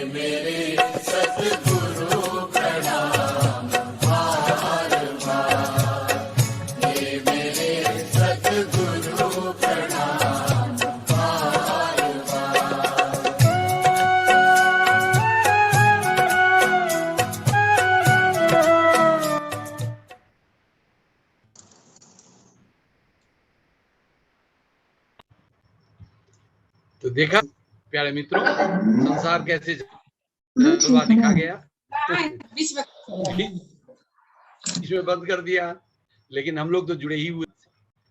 मेरे सतगुरु प्रणाम बार बार, हे मेरे सतगुरु प्रणाम बार बार। तो देखा प्यारे मित्रों, संसार कैसे जलवा दिखा गया। बीच में बंद कर दिया, लेकिन हम लोग तो जुड़े ही हुए।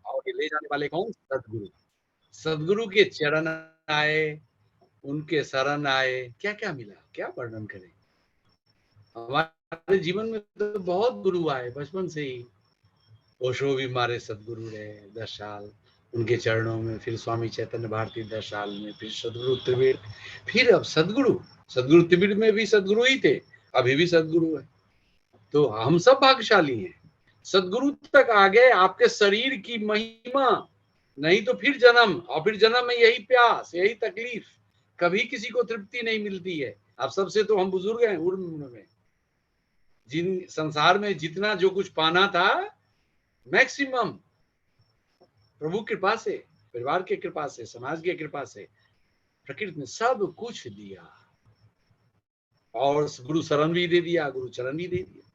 और ले जाने वाले कौन? सदगुरु। सदगुरु के चरण आए, उनके शरण आए, क्या क्या मिला, क्या वर्णन करें। हमारे जीवन में तो बहुत गुरु आए बचपन से ही। ओशो भी हमारे सदगुरु रहे 10 साल उनके चरणों में, फिर स्वामी चैतन्य भारती 10 साल में, फिर सदगुरु त्रिवेद, फिर अब सदगुरु। सदगुरु त्रिवेद में भी सदगुरु ही थे, अभी भी सदगुरु है। तो हम सब भाग्यशाली हैं, सदगुरु तक आ गए। आपके शरीर की महिमा, नहीं तो फिर जन्म, और फिर जन्म में यही प्यास, यही तकलीफ, कभी किसी को तृप्ति नहीं मिलती है। अब सबसे तो हम बुजुर्ग हैं उम्र में, जिन संसार में जितना जो कुछ पाना था मैक्सिमम प्रभु कृपा से, परिवार की कृपा से, समाज की कृपा से, प्रकृति ने सब कुछ दिया, और गुरु शरण भी दे दिया, गुरु चरण भी दे दिया।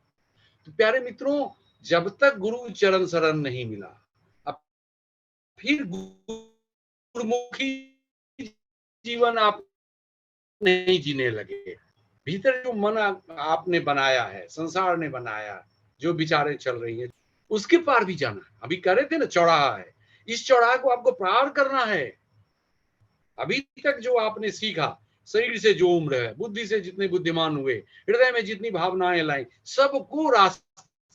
तो प्यारे मित्रों, जब तक गुरु चरण शरण नहीं मिला, अब फिर गुरुमुखी जीवन आप नहीं जीने लगे। भीतर जो मन आपने बनाया है, संसार ने बनाया, जो विचारें चल रही है, उसके पार भी जाना है। अभी कह रहे थे ना, चौराहा है, इस चौराहे को आपको पार करना है। अभी तक जो आपने सीखा, शरीर से जो उम्र है, बुद्धि से जितने बुद्धिमान हुए, हृदय में जितनी भावनाएं लाई, सबको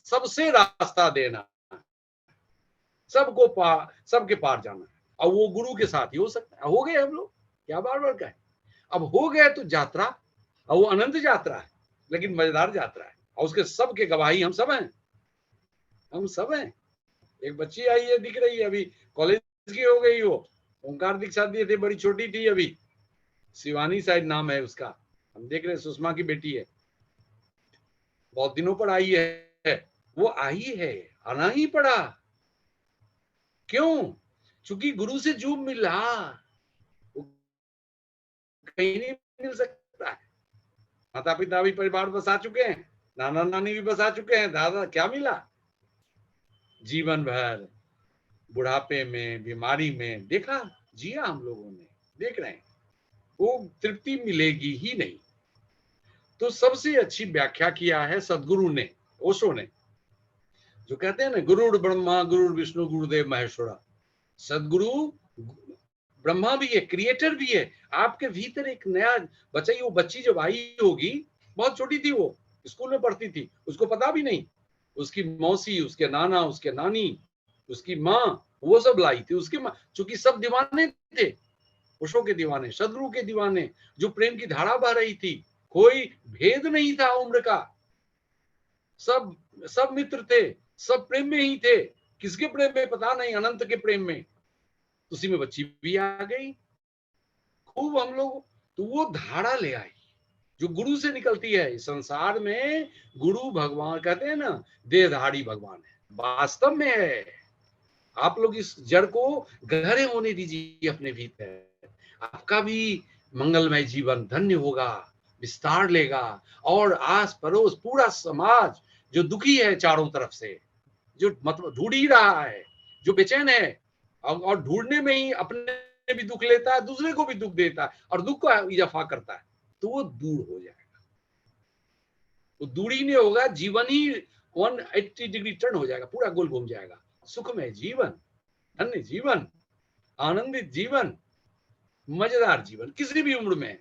सबसे रास्ता देना, सबको सबके पार जाना है। और वो गुरु के साथ ही हो सकता है। हो गए हम लोग, क्या बार बार कहें। अब हो गए तो यात्रा, और वो अनंत यात्रा है, लेकिन मजेदार यात्रा है, और उसके सबके गवाही हम सब हैं, हम सब हैं। एक बच्ची आई है, दिख रही है, अभी कॉलेज की हो गई, वो ओंकार दीक्षा दिए थे, बड़ी छोटी थी अभी, शिवानी शायद नाम है उसका, हम देख रहे हैं, सुषमा की बेटी है, बहुत दिनों पर आई है। वो आई है, आना ही पड़ा। क्यों? चूंकि गुरु से जो मिला कहीं नहीं मिल सकता है। माता पिता भी परिवार बसा चुके हैं, नाना नानी भी बसा चुके हैं, दादा, क्या मिला? जीवन भर बुढ़ापे में, बीमारी में देखा, जिया हम लोगों ने, देख रहे हैं, वो तृप्ति मिलेगी ही नहीं। तो सबसे अच्छी व्याख्या किया है सदगुरु ने, ओशो ने, जो कहते हैं ना, गुरुर ब्रह्मा गुरुर विष्णु गुरुदेव महेश्वरा। सदगुरु ब्रह्मा भी है, क्रिएटर भी है। आपके भीतर एक नया बच्चा, वो बच्ची जब आई होगी, बहुत छोटी थी, वो स्कूल में पढ़ती थी, उसको पता भी नहीं, उसकी मौसी, उसके नाना, उसके नानी, उसकी माँ, वो सब लाई थी उसकी माँ, चूंकि सब दीवाने थे, ओशो के दीवाने, सदगुरु के दीवाने, जो प्रेम की धारा बह रही थी, कोई भेद नहीं था उम्र का, सब सब मित्र थे, सब प्रेम में ही थे। किसके प्रेम में पता नहीं, अनंत के प्रेम में। उसी में बच्ची भी आ गई, खूब हम लोग। तो वो धारा ले आई जो गुरु से निकलती है। संसार में गुरु भगवान, कहते हैं ना, देहधारी भगवान है, वास्तव में है। आप लोग इस जड़ को गहरे होने दीजिए अपने भीतर, आपका भी मंगलमय जीवन धन्य होगा, विस्तार लेगा। और आस पड़ोस पूरा समाज जो दुखी है चारों तरफ से, जो मतलब ढूंढ ही रहा है, जो बेचैन है, और ढूंढने में ही अपने भी दुख लेता है, दूसरे को भी दुख देता है, और दुख को इजाफा करता है, तो वो दूर हो जाएगा। वो दूर ही नहीं होगा, जीवन ही 180 डिग्री टर्न हो जाएगा, पूरा गोल घूम जाएगा। सुखमय जीवन, धन्य जीवन, आनंदित जीवन, मजेदार जीवन, किसी भी उम्र में।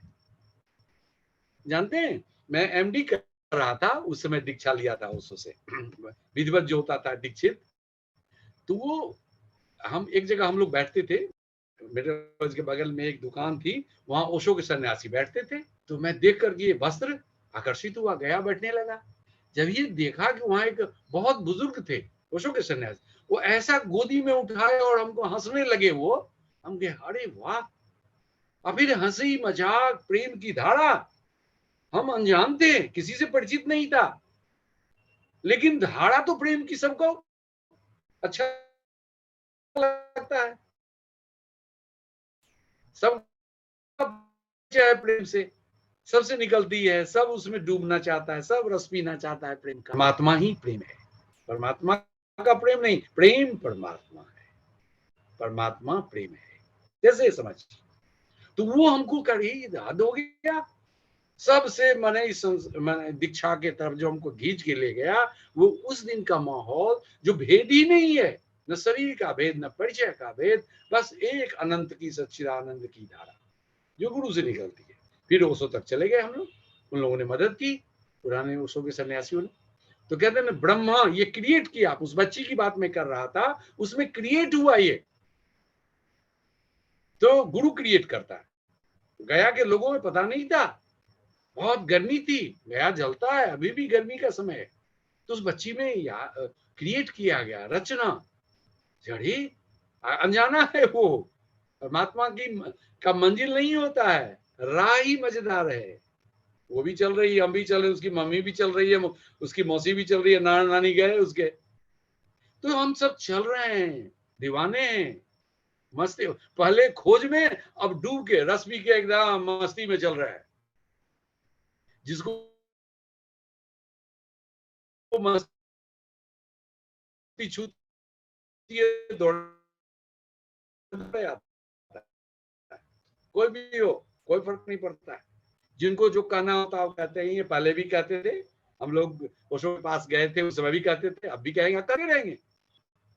जानते हैं, मैं एमडी कर रहा था उस समय, दीक्षा लिया था ओशो से, विधिवत जो होता था दीक्षित। तो वो हम एक जगह हम लोग बैठते थे, मेरे के बगल में एक दुकान थी, वहां ओशो के सन्यासी बैठते थे। तो मैं देख कर ये वस्त्र आकर्षित हुआ, गया बैठने लगा। जब ये देखा कि वहां एक बहुत बुजुर्ग थे ओशो के सन्यासी, वो ऐसा गोदी में उठाए और हमको हंसने लगे, वो हम कहे अरे वाह। और फिर हंसी मजाक प्रेम की धारा, हम अनजान थे, किसी से परिचित नहीं था, लेकिन धारा तो प्रेम की सबको अच्छा लगता है, सब है प्रेम से, सबसे निकलती है, सब उसमें डूबना चाहता है, सब रस पीना चाहता है प्रेम का। परमात्मा ही प्रेम है, परमात्मा का प्रेम नहीं, प्रेम परमात्मा है, परमात्मा प्रेम है। कैसे समझ, तो वो हमको कड़ी याद हो गया, सबसे मैंने इस दीक्षा के तरफ जो हमको खींच के ले गया, वो उस दिन का माहौल जो भेद ही नहीं है, न शरीर का भेद, न परिचय का भेद, बस एक अनंत की सच्चिदानंद की धारा जो गुरु से निकलती है। फिर ओशो तक चले गए हम लोग, उन लोगों ने मदद की, पुराने ओशो के सन्यासियों ने। तो कहते हैं ब्रह्मा ये क्रिएट किया, उस बच्ची की बात मैं कर रहा था, उसमें क्रिएट हुआ ये, तो गुरु क्रिएट करता है। गया के लोगों में पता नहीं था, बहुत गर्मी थी, गया जलता है, अभी भी गर्मी का समय है, तो उस बच्ची में क्रिएट किया गया रचना, जड़ी अनजाना है वो, परमात्मा की का मंजिल नहीं होता है, राह ही मजेदार है। वो भी चल रही है, हम भी चल रहे हैं, उसकी मम्मी भी चल रही है, उसकी मौसी भी चल रही है, नाना नानी गए उसके, तो हम सब चल रहे हैं, दीवाने हैं, मस्ती, पहले खोज में, अब डूब के रस पी के एकदम मस्ती में चल रहा है। जिसको मस्ती छूती है दौड़ आता है, कोई भी हो, कोई फर्क नहीं पड़ता है। जिनको जो कहना होता है वो कहते हैं, ये पहले भी कहते थे, हम लोग ओशो के पास गए थे उस समय भी कहते थे, अब भी कहेंगे, करते रहेंगे।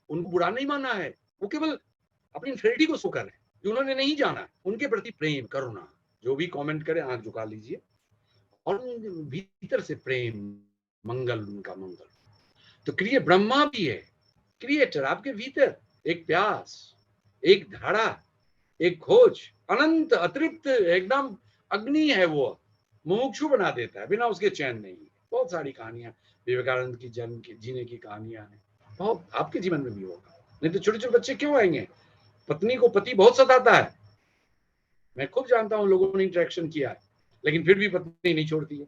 उनको बुरा नहीं माना है, वो केवल अपनी इंफिनिटी को शो कर रहे हैं, जो उन्होंने नहीं जाना, उनके प्रति प्रेम करुणा, जो भी कमेंट करे आंख झुका लीजिए, और भीतर से प्रेम, मंगल, उनका मंगल। तो क्रिए ब्रह्मा भी है, क्रिएटर आपके भीतर, एक प्यास, एक धारा, एक खोज, अनंत अतृप्त एकदम अग्नि है, वो मुमुक्षु बना देता है, बिना उसके चैन नहीं। बहुत सारी कहानियां विवेकानंद की जन्म की जीने की कहानियां हैं, बहुत आपके जीवन में भी होगा, नहीं तो छोटे छोटे बच्चे क्यों आएंगे, पत्नी को पति बहुत सताता है, मैं खूब जानता हूं, लोगों ने इंटरेक्शन किया है, लेकिन फिर भी पत्नी नहीं छोड़ती है,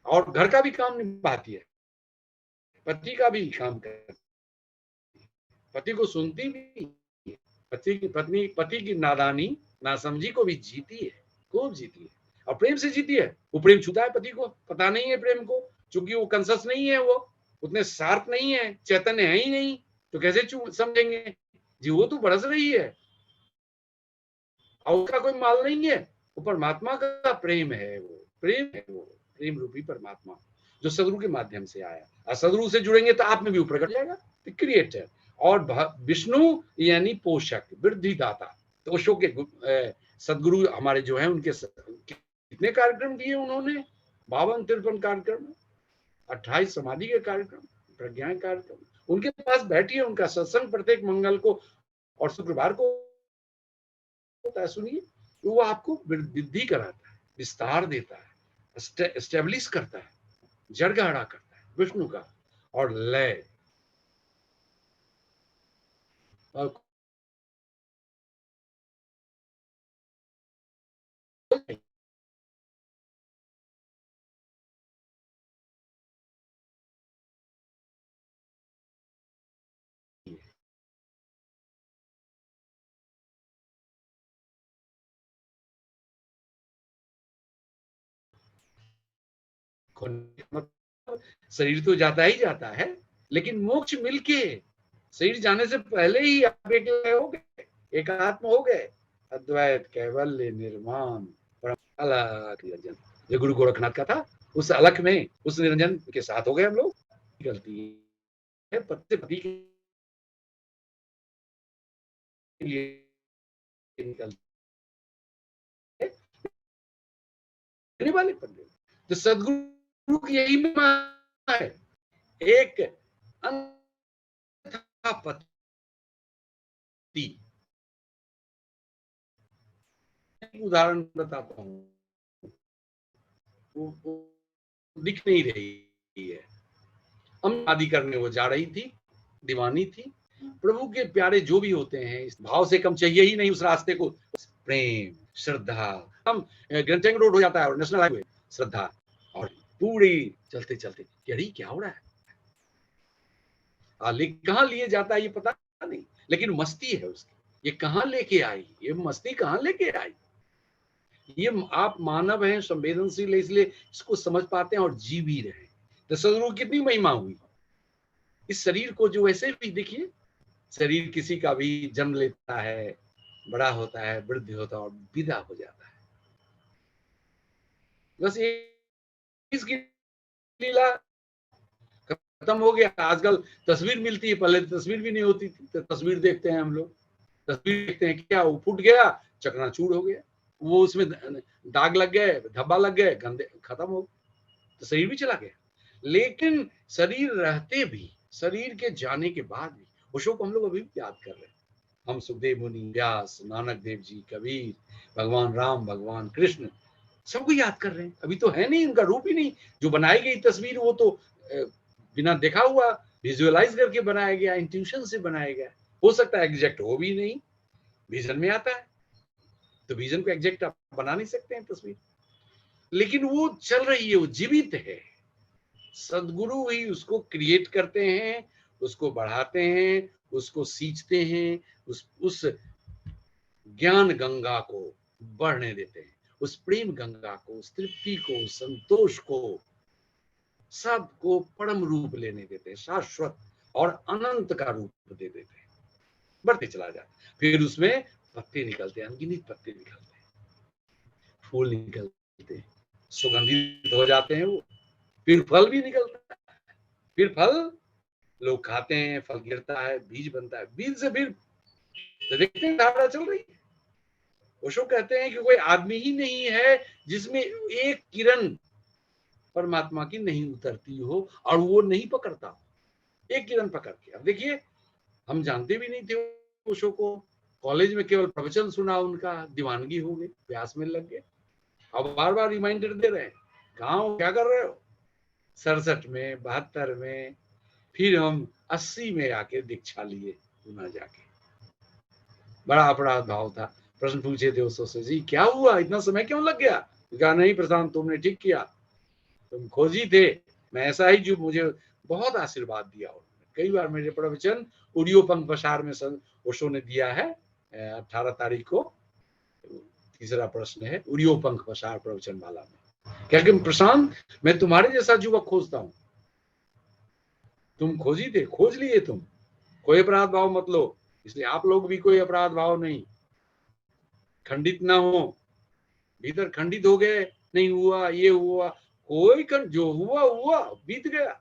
और घर का भी काम निभाती है, पति का भी काम करती है, पति को सुनती भी है, पति की नादानी नासमझी को भी जीती है, खूब जीती है, और प्रेम से जीती है। वो प्रेम छूता है पति को, पता नहीं है प्रेम को, क्योंकि वो कंसस नहीं है, वो उतने शार्प नहीं है, चैतन्य है ही नहीं, तो कैसे समझेंगे जी, वो तो बरस रही है और उसका कोई माल नहीं है, वो परमात्मा का प्रेम है, वो प्रेम है, वो प्रेम रूपी परमात्मा जो सदगुरु के माध्यम से आया, और सदगुरु से जुड़ेंगे तो आप में भी प्रकट जाएगा, क्रिएटर। और विष्णु यानी पोषक, वृद्धिदाता। तो ओशो के सदगुरु हमारे जो है, उनके कितने कार्यक्रम दिए उन्होंने, 52-53 कार्यक्रम, 28 समाधि के कार्यक्रम, प्रज्ञा कार्यक्रम, उनके पास बैठिए, उनका सत्संग प्रत्येक मंगल को और शुक्रवार को होता है, सुनिए, तो वो आपको वृद्धि कराता है, विस्तार देता है, एस्टेब्लिश करता है, जड़ गाढ़ा करता है विष्णु का, और लय शरीर तो जाता ही जाता है, लेकिन मोक्ष मिलके, शरीर जाने से पहले ही आप एक हो गए, एकात्म हो गए, अद्वैत कैवल्य निर्माण अलग निरंजन, जो गुरु गोरखनाथ का था, उस अलग में, उस निरंजन के साथ हो गए हम लोग। निकलती है पत्ते पति के लिए निकलती वाले पत्ते, तो सदगुरु की यही महिमा है, एक अन्यथा पति। उदाहरण बताता हूँ, वो दिख नहीं रही है, हम शादी करने वो जा रही थी, दीवानी थी, प्रभु के प्यारे जो भी होते हैं, इस भाव से कम चाहिए ही नहीं उस रास्ते को, प्रेम श्रद्धा। हम ग्रैंड ट्रंक रोड हो जाता है और नेशनल हाईवे, श्रद्धा, और पूरी चलते चलते अरे क्या हो रहा है, कहाँ लिए जाता है ये पता नहीं, लेकिन मस्ती है उसकी। ये कहाँ लेके आई, ये मस्ती कहाँ लेके आई। ये आप मानव हैं, संवेदनशील है, इसलिए इसको समझ पाते हैं और जी भी रहे। तो सदगुरु की कितनी महिमा हुई। इस शरीर को जो ऐसे भी देखिए, शरीर किसी का भी जन्म लेता है, बड़ा होता है, वृद्धि होता है और विदा हो जाता है। बस ये इसकी लीला, खत्म हो गया। आजकल तस्वीर मिलती है, पहले तस्वीर भी नहीं होती थी। तो तस्वीर देखते हैं हम लोग, तस्वीर देखते हैं, क्या वो फूट गया, चकनाचूर हो गया, वो उसमें दाग लग गए, धब्बा लग गए, गंदे, खत्म हो, तो शरीर भी चला गया। लेकिन शरीर रहते भी, शरीर के जाने के बाद भी ओशो को हम लोग अभी भी याद कर रहे हैं। हम सुखदेव मुनि, व्यास, नानक देव जी, कबीर, भगवान राम, भगवान कृष्ण, सबको याद कर रहे हैं। अभी तो है नहीं, उनका रूप ही नहीं। जो बनाई गई तस्वीर वो तो बिना देखा हुआ विजुअलाइज करके बनाया गया, इंट्यूशन से बनाया गया। हो सकता है एग्जैक्ट हो भी नहीं, विजन में आता है, तो विजन को एग्जैक्ट आप बना नहीं सकते हैं तस्वीर, लेकिन वो चल रही है, वो जीवित है। सदगुरु ही उसको क्रिएट करते हैं, उसको बढ़ाते हैं, उसको सींचते हैं, उस ज्ञान गंगा को बढ़ने देते हैं, उस प्रेम गंगा को, उस तृप्ति को, संतोष को, सबको परम रूप लेने देते हैं, शाश्वत और अनंत का रूप दे देते हैं। बढ़ते चला जाता, फिर उसमें पत्ते निकलते हैं, अनगिनत पत्ते निकलते हैं, फूल निकलते हैं, सुगंधित हो जाते हैं वो, फिर फल भी निकलता है, फिर फल लोग खाते हैं, फल गिरता है, बीज बनता है, बीज से फिर तो देखते हैं धारा चल रही है। ओशो कहते हैं कि कोई आदमी ही नहीं है जिसमें एक किरण परमात्मा की नहीं उतरती हो और वो नहीं पकड़ता हो, एक किरण पकड़ के। अब देखिए, हम जानते भी नहीं थे ओशो को, कॉलेज में केवल प्रवचन सुना उनका, दीवानगी हो गई, प्यास में लग गए। अब बार बार रिमाइंडर दे रहे हैं, कहाँ हो, क्या कर रहे हो। 67 में, 72 में, फिर हम 80 में आके दीक्षा लिए पुनः जाके। बड़ा अपराध भाव था। प्रश्न पूछे थे उससे, जी क्या हुआ, इतना समय क्यों लग गया। कहा नहीं प्रशांत, तुमने ठीक किया, तुम खोजी थे, मैं ऐसा ही जो मुझे बहुत आशीर्वाद दिया उन्होंने। कई बार मेरे प्रवचन ऑडियो पंख प्रसार में ओशो ने दिया है, 18 तारीख को तीसरा प्रश्न है ऑडियो पंख प्रसार प्रवचन वाला में। क्या कि प्रशांत, मैं तुम्हारे जैसा युवक खोजता हूं, तुम खोजी थे, खोज लिए तुम, कोई अपराध भाव मत लो, इसलिए आप लोग भी कोई अपराध भाव नहीं, खंडित ना हो, भीतर खंडित हो गए, नहीं हुआ, ये हुआ, कोई जो हुआ हुआ, बीत गया,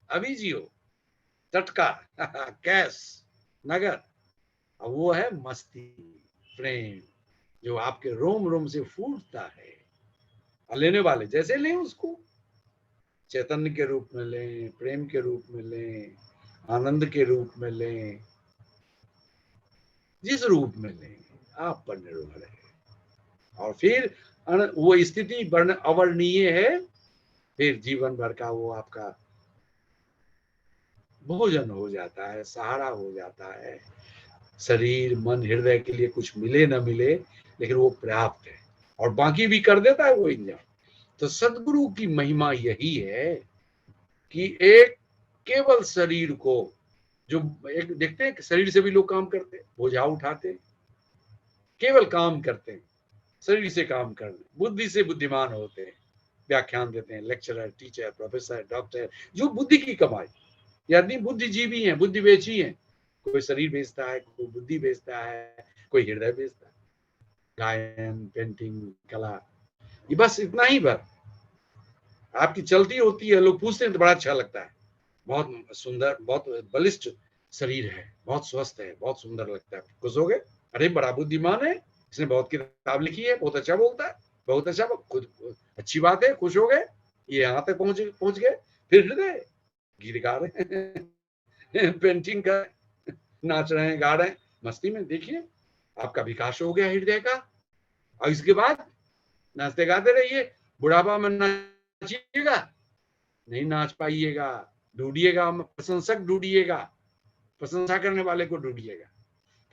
अभी जियो टटका कैश नगर। अब वो है मस्ती, प्रेम, जो आपके रोम रोम से फूटता है। और लेने वाले जैसे लें उसको, चैतन्य के रूप में लें, प्रेम के रूप में लें, आनंद के रूप में लें, जिस रूप में लें, आप पर निर्भर है। और फिर वो स्थिति अवर्णनीय है, फिर जीवन भर का वो आपका भोजन हो जाता है, सहारा हो जाता है। शरीर, मन, हृदय के लिए कुछ मिले न मिले, लेकिन वो पर्याप्त है और बाकी भी कर देता है वो इंजन। तो सदगुरु की महिमा यही है कि एक केवल शरीर को, जो एक देखते हैं शरीर से भी लोग काम करते हैं, बोझा उठाते हैं, केवल काम करते हैं, शरीर से काम करते, बुद्धि से बुद्धिमान होते हैं, व्याख्यान देते हैं, लेक्चरर, टीचर, प्रोफेसर, डॉक्टर, जो बुद्धि की कमाई। ये आदमी बुद्धिजीवी हैं, बुद्धि बेची है, कोई शरीर बेचता है, कोई बुद्धि बेचता है, कोई हृदय बेचता है, गायन, पेंटिंग, कला, ये बस इतना ही भर आपकी चलती होती है। लोग पूछते हैं तो बड़ा अच्छा लगता है, बहुत सुंदर, बहुत बलिष्ठ शरीर है, बहुत स्वस्थ है, बहुत सुंदर लगता है, खुश हो गए, अरे बड़ा बुद्धिमान है, इसने बहुत किताब लिखी है, बहुत अच्छा बोलता है, बहुत अच्छा, खुद अच्छी बात है, खुश हो गए, ये यहाँ तक पहुंच गए। फिर हृदय गीत गा रहे हैं पेंटिंग कर, नाच रहे हैं, गा रहे हैं, मस्ती में। देखिए आपका विकास हो गया हृदय का। और इसके बाद नाचते गाते रहिए, बुढ़ापा में नाचिएगा, नहीं नाच पाइएगा, ढूंढिएगा प्रशंसक, ढूंढिएगा प्रशंसा करने वाले को, ढूंढिएगा।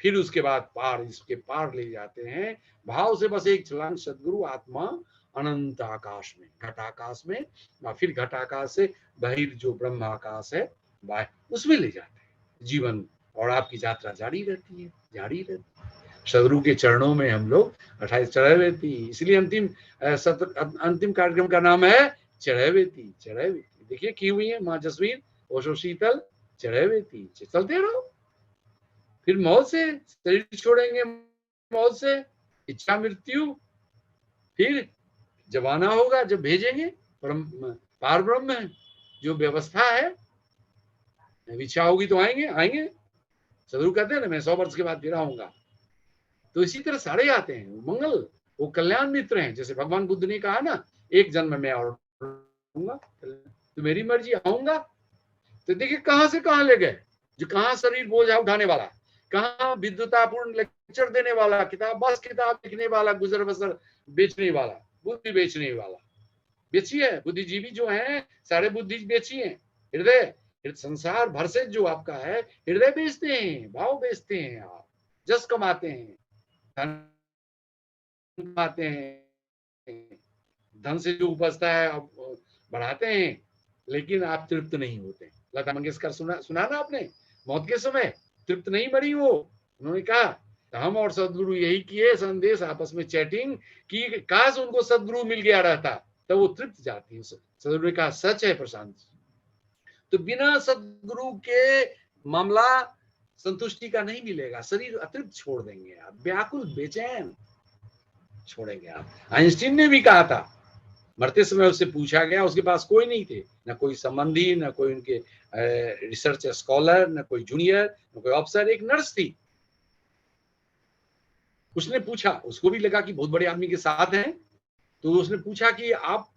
फिर उसके बाद पार, इसके पार ले जाते हैं भाव से, बस एक छलांग सदगुरु आत्मा अनंत आकाश में, घटाकाश में, और फिर घटाकाश से बहिर् जो ब्रह्म आकाश है बाहर, उसमें ले जाते हैं जीवन, और आपकी यात्रा जारी रहती है, जारी रहती है। सदगुरु के चरणों में हम लोग 28 चढ़ावेती, इसलिए अंतिम कार्यक्रम का नाम है चढ़ावेती। चढ़ावेती देखिए की हुई है माँ जसवीर, ओशो शीतल, चढ़ावेती। चलते रहो, फिर मौत से शरीर छोड़ेंगे, मौत से इच्छा मृत्यु, फिर जब आना होगा, जब भेजेंगे पार ब्रह्म में जो व्यवस्था है, इच्छा होगी तो आएंगे, आएंगे। सदगुरु कहते हैं ना, मैं 100 वर्ष के बाद फिर आऊंगा। तो इसी तरह सारे आते हैं, मंगल, वो कल्याण मित्र हैं। जैसे भगवान बुद्ध ने कहा ना, एक जन्म में और आऊंगा, तो मेरी मर्जी, आऊंगा। तो देखिए कहां से कहां ले गए, जो कहां शरीर बोझा उठाने वाला, कहां विद्वतापूर्ण लेक्चर देने वाला, किताब बस किताब लिखने वाला, गुजर बसर बेचने वाला, बुद्धि बेचने वाला। बेची है बुद्धिजीवी जो है, सारे बुद्धि बेची है। हृदय संसार भर से जो आपका है, हृदय बेचते हैं, भाव बेचते हैं, आप जस कमाते हैं, धन कमाते हैं, धन से जो उपजता है आप बढ़ाते हैं, लेकिन आप तृप्त नहीं होते। लता मंगेशकर सुना ना आपने, मौत के समय तृप्त नहीं मरी वो। उन्होंने कहा हम और सदगुरु यही किए, संदेश आपस में चैटिंग की, काश उनको सदगुरु मिल गया रहता तो वो तृप्त जाती है। सदगुरु ने कहा सच है प्रशांत जी, तो बिना सदगुरु के मामला संतुष्टि का नहीं मिलेगा, शरीर अतृप्त छोड़ देंगे आप, व्याकुल बेचैन छोड़ेंगे आप। आइंस्टीन ने भी कहा था, मरते समय उससे पूछा गया, उसके पास कोई नहीं थे, ना कोई संबंधी, ना कोई उनके रिसर्च स्कॉलर, ना कोई जूनियर, ना कोई अफसर, एक नर्स थी। उसने पूछा, उसको भी लगा कि बहुत बड़े आदमी के साथ हैं, तो उसने पूछा कि आप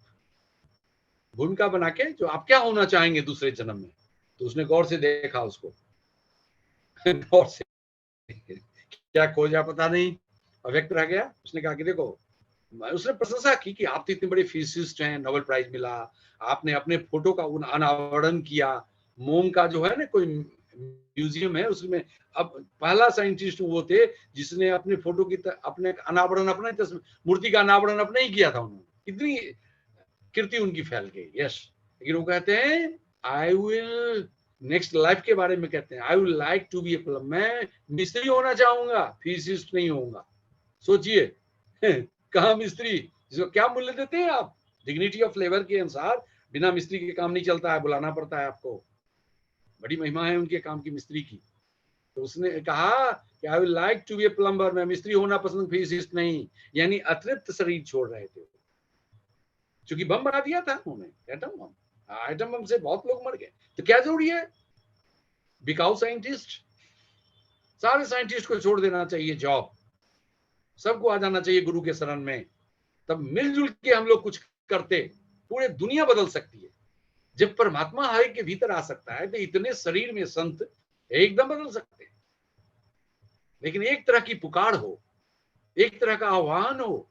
भूमिका बना के जो आप क्या होना चाहेंगे दूसरे जन्म में। तो उसने गौर से देखा उसको गौर से क्या खोजा पता नहीं, अव्यक्त रह गया। उसने कहा कि देखो, उसने प्रशंसा की कि आप तो इतने बड़े फिजिसिस्ट हैं, नोबेल प्राइज मिला, आपने अपने फोटो का अनावरण किया, मोम का जो है ना कोई म्यूजियम है उसमें, अब पहला साइंटिस्ट वो थे जिसने अपने फोटो की अपने अनावरण, अपने मूर्ति का अनावरण अपने ही किया था। उन्होंने इतनी कीर्ति उनकी फैल गई, यस। लेकिन वो कहते हैं आई विल, नेक्स्ट लाइफ के बारे में कहते हैं, I will like to be a plumber, मैं मिस्त्री होना चाहूंगा, फिजिसिस्ट नहीं होऊंगा। सोचिए कहा मिस्त्री, जिसको क्या मूल्य देते हैं आप, डिग्निटी ऑफ लेबर के अनुसार बिना मिस्त्री के काम नहीं चलता है, बुलाना पड़ता है आपको, बड़ी महिमा है उनके काम की, मिस्त्री की। तो उसने कहा कि I will like to be a plumber, मैं मिस्त्री होना पसंद, फिजिसिस्ट नहीं। यानी अतृप्त शरीर छोड़ रहे थे, क्योंकि बम बना दिया था उन्होंने, एटम बम, एटम बम से बहुत लोग मर गए। तो क्या जरूरी है, बिकाऊ साइंटिस्ट, सारे साइंटिस्ट को छोड़ देना चाहिए जॉब, सबको आ जाना चाहिए गुरु के शरण में, तब मिलजुल के हम लोग कुछ करते, पूरे दुनिया बदल सकती है। जब परमात्मा हर के भीतर आ सकता है तो इतने शरीर में संत एकदम बदल सकते हैं। लेकिन एक तरह की पुकार हो, एक तरह का आह्वान हो,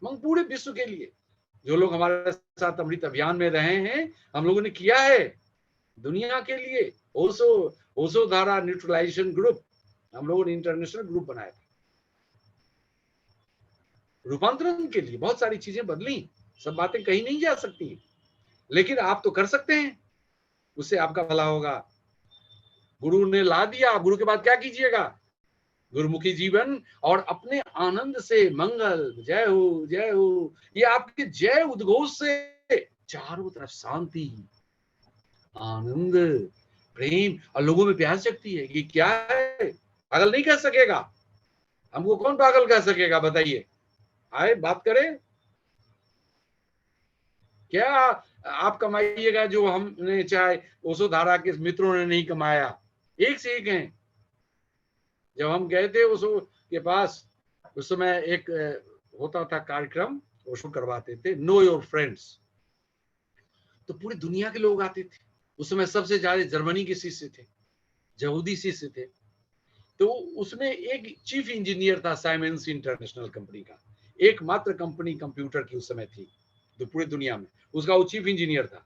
हम पूरे विश्व के लिए, जो लोग हमारे साथ अमृत अभियान में रहे हैं, हम लोगों ने किया है दुनिया के लिए। ओशो धारा न्यूट्रलाइजेशन ग्रुप, हम लोगों ने इंटरनेशनल ग्रुप बनाया था रूपांतरण के लिए। बहुत सारी चीजें बदली, सब बातें कही नहीं जा सकती, लेकिन आप तो कर सकते हैं, उससे आपका भला होगा। गुरु ने ला दिया, आप गुरु के बाद क्या कीजिएगा, गुरुमुखी जीवन और अपने आनंद से मंगल, जय हो जय हो, ये आपके जय उद्घोष से चारों तरफ शांति, आनंद, प्रेम, और लोगों में प्यार शक्ति है। ये क्या है, पागल नहीं कह सकेगा हमको, कौन पागल कह सकेगा बताइए, आए बात करें। क्या आप कमाइएगा जो हमने, चाहे ओशो धारा के मित्रों ने नहीं कमाया, एक से एक हैं। जब हम गए थे ओशो के पास, उस समय एक होता था कार्यक्रम, ओशो करवाते थे, नो योर फ्रेंड्स, तो पूरी दुनिया के लोग आते थे। उस समय सबसे ज्यादा जर्मनी के शिष्य थे, यहूदी शिष्य थे। तो उसमें एक चीफ इंजीनियर था साइमेंस इंटरनेशनल कंपनी का, एकमात्र कंपनी कंप्यूटर की उस समय थी तो पूरी दुनिया में, उसका वो चीफ इंजीनियर था।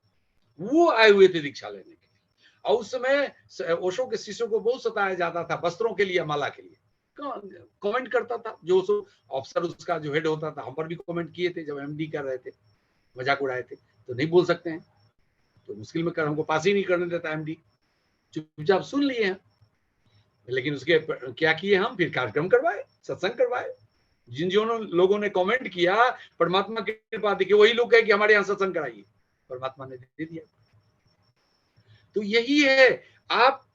वो आए हुए थे दीक्षा लेने के लिए। और उस समय ओशो के शिष्यों को बहुत सताया जाता था वस्त्रों के लिए, माला के लिए। कमेंट करता था, जो ऑफिसर उसका जो हेड होता था, हम पर भी कमेंट किए थे जब एमडी कर रहे थे, मजाक उड़ाए थे। तो नहीं बोल सकते हैं, तो मुश्किल में कर हमको पास ही नहीं करने देता एमडी, चुपचाप सुन लिए हैं। लेकिन उसके क्या किए, हम फिर कार्यक्रम करवाए, सत्संग करवाए। जिन जिन लोगों ने कमेंट किया, परमात्मा की कृपा देखिए, वही लोग कहे कि हमारे यहाँ सत्संग कराइए, परमात्मा ने दे दिया। तो यही है, आप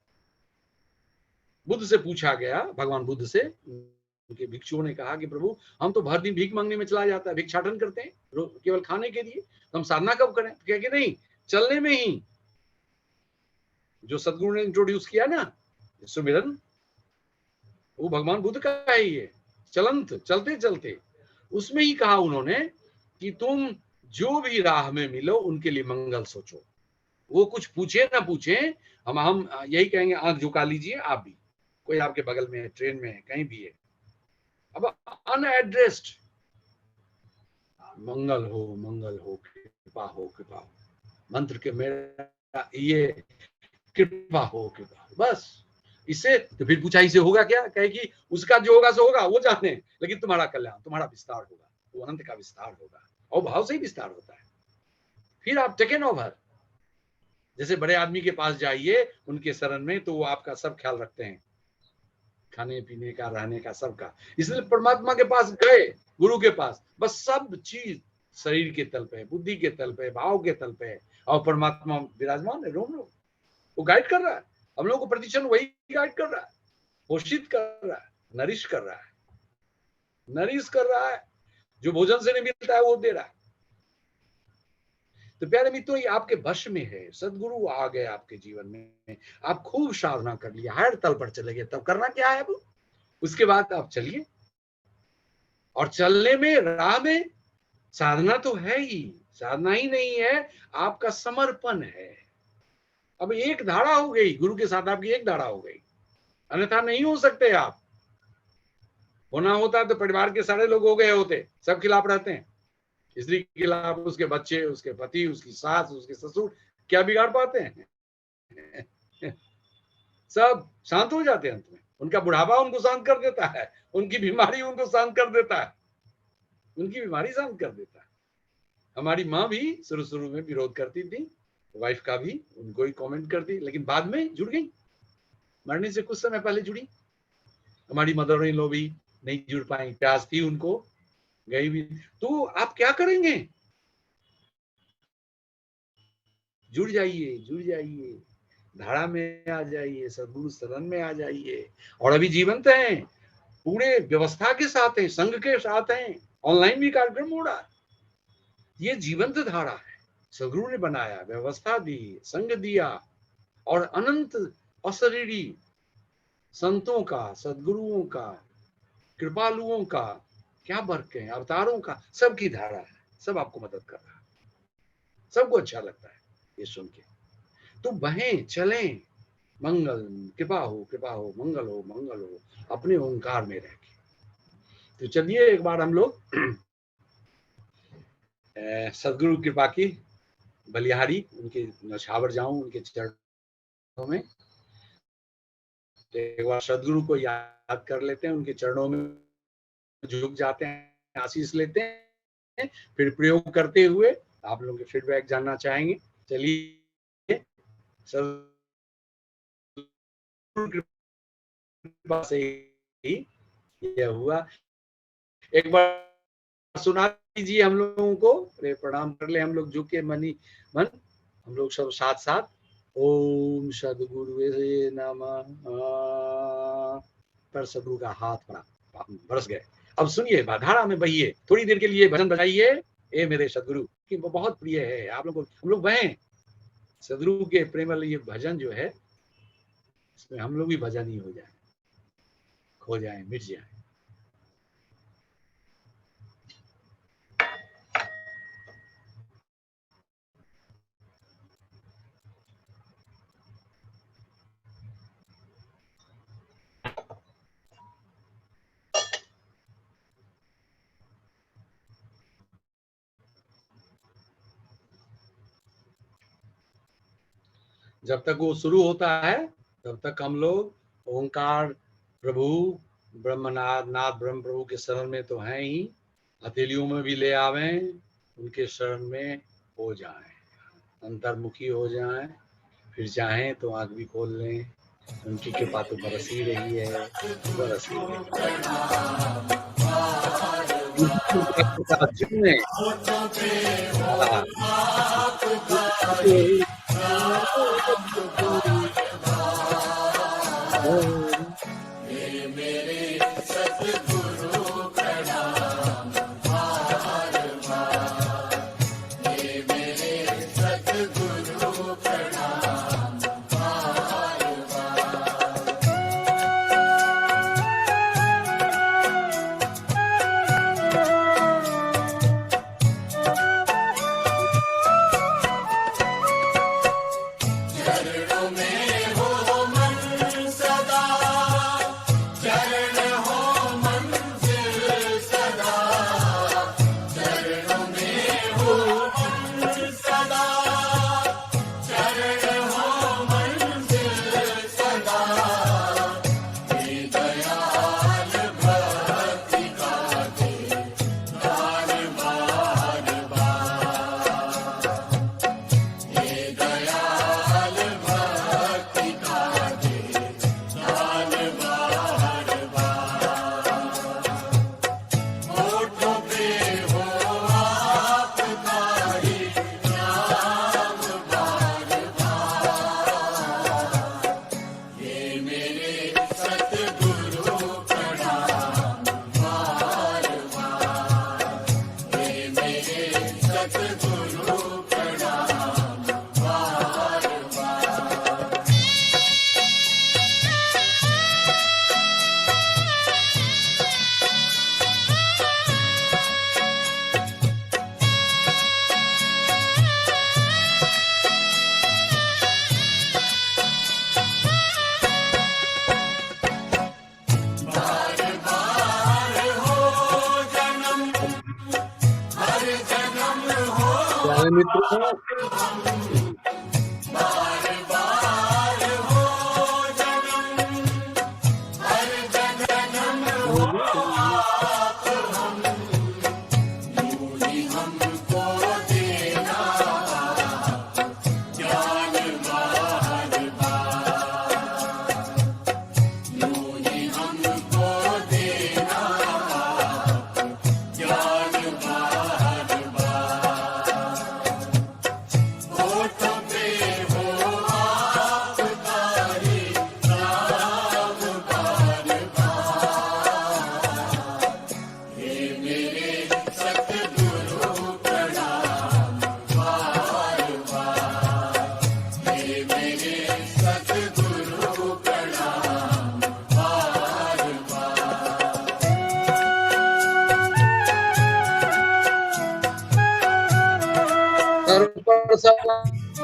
बुद्ध से पूछा गया, भगवान बुद्ध से, उनके भिक्षुओं ने कहा कि प्रभु हम तो भर दिन भीख मांगने में चला जाता है, भिक्षाटन करते हैं केवल खाने के लिए, तो हम साधना कब करें? तो क्या कि नहीं, चलने में ही, जो सदगुरु ने इंट्रोड्यूस किया ना सुमिरन, वो भगवान बुद्ध का है ये, चलंत, चलते चलते, उसमें ही कहा उन्होंने कि तुम जो भी राह में मिलो उनके लिए मंगल सोचो। वो कुछ पूछे ना पूछे, हम यही कहेंगे, आंख झुका लीजिए। आप भी, कोई आपके बगल में है, ट्रेन में है, कहीं भी है, अब अनएड्रेस्ड, मंगल हो, कृपा हो, कृपा हो, मंत्र के मेरा ये कृपा हो, कृपा हो, बस। इससे तो फिर पूछा इसे होगा क्या? कहे कि उसका जो होगा सो होगा, वो जाने, लेकिन तुम्हारा कल्याण, तुम्हारा विस्तार होगा, वो अनंत का विस्तार होगा, और भाव से ही विस्तार होता है। फिर आप टेकन ओवर, जैसे बड़े आदमी के पास जाइए उनके शरण में, तो वो आपका सब ख्याल रखते हैं, खाने पीने का, रहने का, सबका। इसलिए परमात्मा के पास गए, गुरु के पास, बस सब चीज शरीर के तल पे, बुद्धि के तल पे, भाव के तल पे, और परमात्मा विराजमान है रोम रोम, वो गाइड कर रहा है हम लोगों को, प्रतिक्षण वही गाइड कर रहा है, पोषित कर रहा है, नरिश कर रहा है, नरिश कर रहा है, जो भोजन से नहीं मिलता है वो दे रहा है। तो प्यारे मित्रों, ये आपके वश में है, सदगुरु आ गए आपके जीवन में, आप खूब साधना कर लिया, हर तल पर चले गए, तब करना क्या है? अब उसके बाद आप चलिए, और चलने में, राह में साधना तो है ही, साधना ही नहीं है, आपका समर्पण है। अब एक धारा हो गई, गुरु के साथ आपकी एक धारा हो गई, अन्यथा नहीं हो सकते आप। होना होता तो परिवार के सारे लोग हो गए होते, सब खिलाफ रहते हैं, स्त्री के खिलाफ, उसके बच्चे, उसके पति, उसकी सास, उसके ससुर, क्या बिगाड़ पाते हैं? सब शांत हो जाते हैं अंत में, उनका बुढ़ापा उनको शांत कर देता है, उनकी बीमारी उनको शांत कर देता है, उनकी बीमारी शांत कर देता है। हमारी माँ भी शुरू शुरू में विरोध करती थी, वाइफ का भी, उनको ही कमेंट करती, लेकिन बाद में जुड़ गई, मरने से कुछ समय पहले जुड़ी। हमारी मदर इन लॉ भी नहीं जुड़ पाई, प्यास थी उनको, गई भी। तो आप क्या करेंगे? जुड़ जाइए, जुड़ जाइए, धारा में आ जाइए, सदगुरु शरण में आ जाइए, और अभी जीवंत हैं, पूरे व्यवस्था के साथ हैं, संघ के साथ हैं, ऑनलाइन भी कार्यक्रम हो रहा है। ये जीवंत धारा है, सदगुरु ने बनाया, व्यवस्था दी, संघ दिया, और अनंत अशरीरी संतों का, सदगुरुओं का, कृपालुओं का, क्या वर्क है, अवतारों का, सबकी धारा है, सब आपको मदद कर रहा है, सबको अच्छा लगता है ये सुन के। तो बहें, चलें, मंगल, कृपा हो, मंगल हो, अपने ओंकार में रह के। तो चलिए एक बार हम लोग सदगुरु कृपा की बलिहारी, उनके नछावर जाऊं उनके चरणों में, तो एक बार सदगुरु को याद कर लेते हैं, उनके चरणों में झुक जाते हैं, आशीष लेते हैं, फिर प्रयोग करते हुए आप लोगों के फीडबैक जानना चाहेंगे। चलिए, सदगुरु कृपा से ही यह हुआ। एक बार सुना दीजिए हम लोगों को, प्रणाम कर ले हम लोग, झुके मनी मन, हम लोग सब साथ साथ, ओम सदगुरुवे नमः। पर सदगुरु का हाथ पड़ा, बरस गए। अब सुनिए, धारा में बहिए, थोड़ी देर के लिए भजन बजाइए, ए मेरे सदगुरु, कि वो बहुत प्रिय है आप लोगों को, हम लोग बहें सदगुरु के प्रेम वाले ये भजन जो है, इसमें हम लोग भी भजन ही हो जाए, खो जाए, मिट जाए। जब तक वो शुरू होता है तब तक हम लोग ओंकार प्रभु ब्रह्मनाथ नाथ ब्रह्म प्रभु के शरण में तो हैं ही, हथेलियों में भी ले आवें, उनके शरण में हो जाएं, अंतर्मुखी हो जाएं, फिर चाहें तो आंख भी खोल लें, उनकी कृपा तो बरस ही रही है, बरस ही रही है। जिनने प्यारे मित्रों,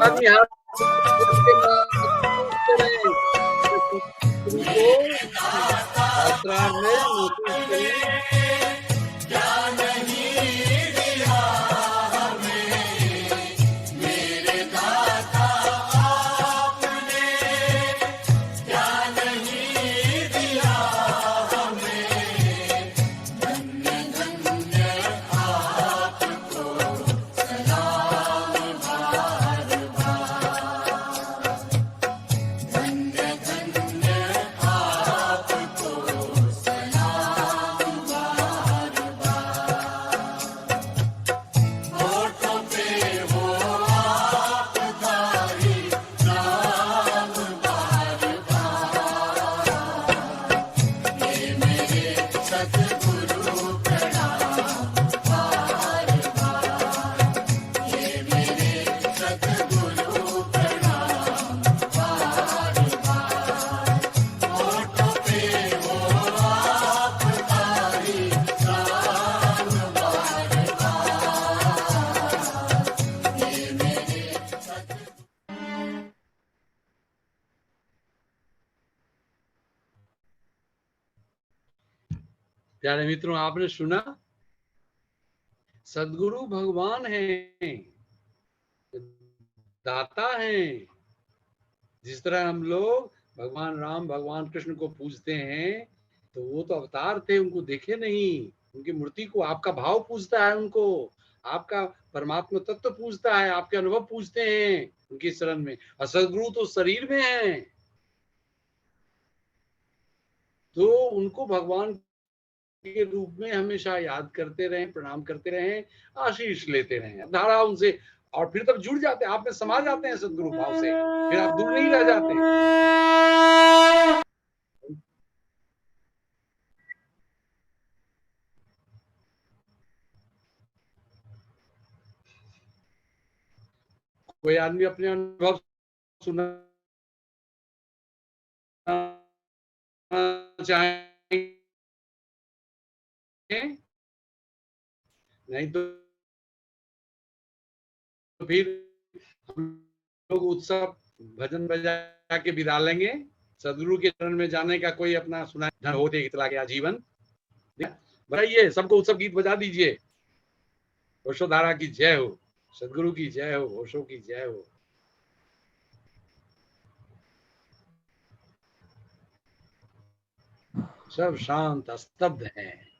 आदमी हाथ शास्त्रार्थ में नोटिस करें। प्यारे मित्रों, आपने सुना, सदगुरु भगवान हैं, दाता हैं। जिस तरह हम लोग भगवान राम भगवान कृष्ण को पूजते हैं, तो वो तो अवतार थे, उनको देखे नहीं, उनकी मूर्ति को। आपका भाव पूजता है उनको, आपका परमात्मा तत्व पूजता है, आपके अनुभव पूजते हैं उनकी शरण में। और सदगुरु तो शरीर में है, तो उनको भगवान के रूप में हमेशा याद करते रहें, प्रणाम करते रहें, आशीष लेते रहें, धारा उनसे। और फिर तब जुड़ जाते हैं, आप में समा जाते हैं सदगुरु भाव से, फिर आप दूर नहीं रह जाते। कोई आदमी अपने अनुभव सुनना चाहेंगे, नहीं तो फिर हम लोग उत्सव भजन बजा के विदा लेंगे। सदगुरु के चरण में जाने का कोई अपना सुना धन होते इतला गया जीवन। बताइए, सबको उत्सव गीत बजा दीजिए। ओशोधारा की जय हो, सदगुरु की जय हो, ओशो की जय हो। सब शांत स्तब्ध हैं।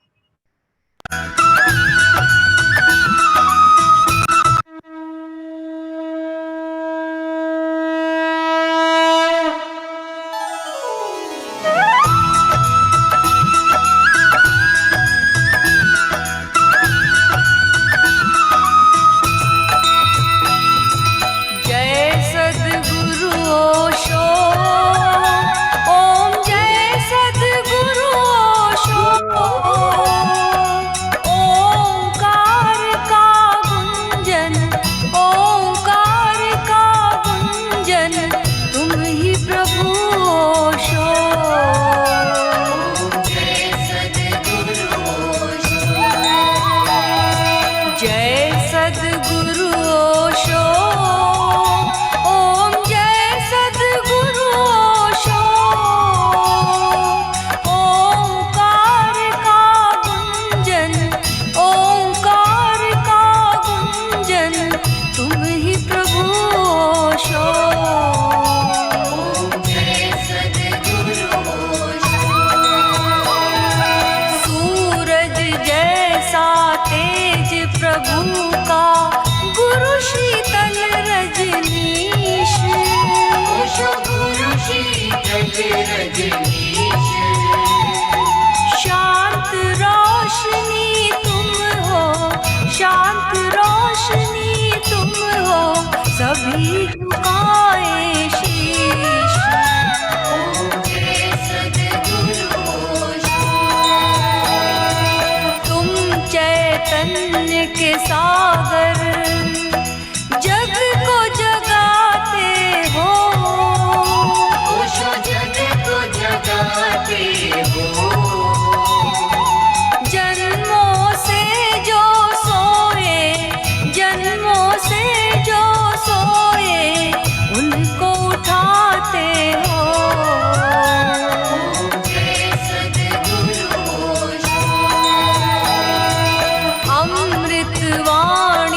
शांत रोशनी तुम हो, शांत रोशनी तुम हो, सभी झुकाए शीश। तुम चैतन्य के सागर, जग को जगाते हो, जन्मों से जो सोए, जन्मों से जो सोए, उनको उठाते हो। अमृत वाणी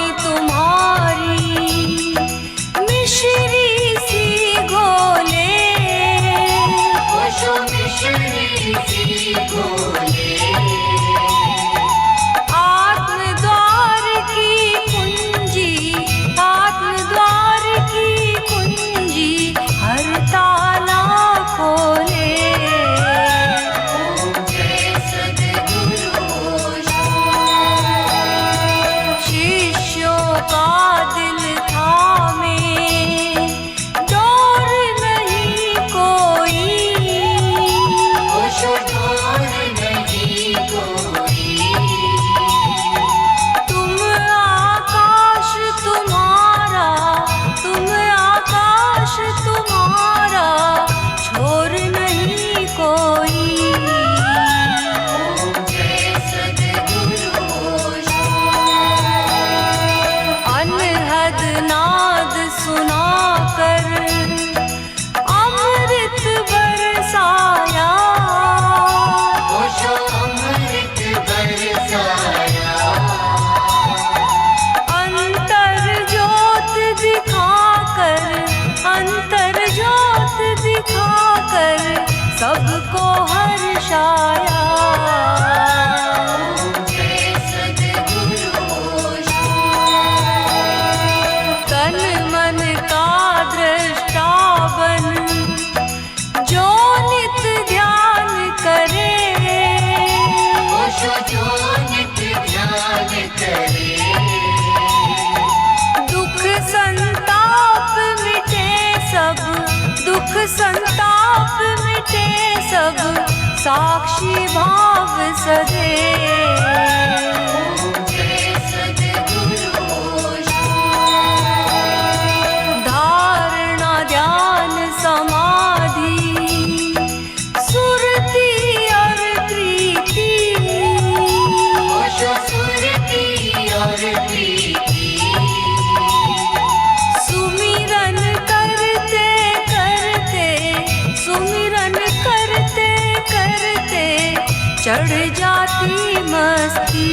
मस्ती।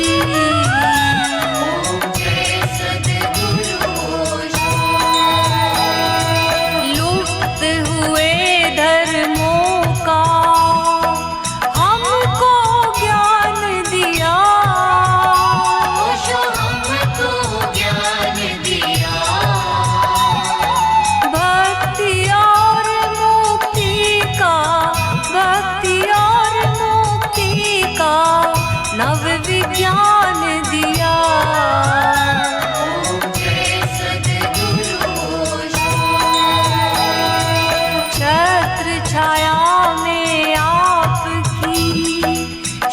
लुप्त हुए धर्मों का हमको ज्ञान दिया। भक्ति और मुक्ति का, भक्ति और मुक्ति का नव विज्ञान दिया। छत्र छाया में आपकी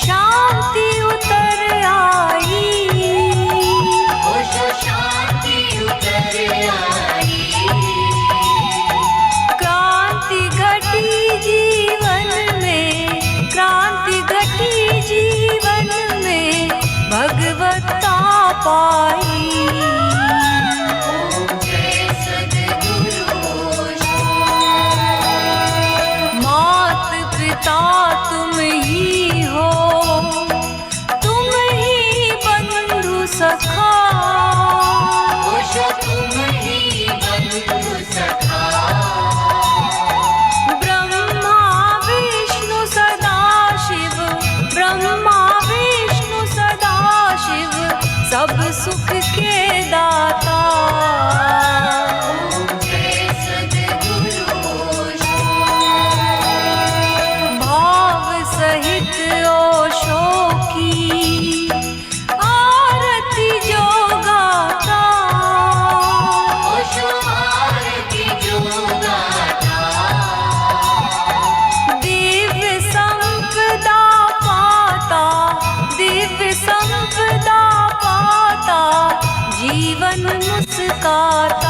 शांति उतर आई। क्रांति घटी जीवन में, क्रांति घटी जीवन में भगवत्ता पाई। मात पिता तुम ही हो, तुम ही बंधु सखा। ब्रह्मा विष्णु सदा शिव, ब्रह्मा विष्णु सदा शिव सब सुख के दाता। भाव सहित ओशो की आरती जो गाता। दिव्य संपदा पाता, दिव्य संपदा पाता जीवन मुस्काता।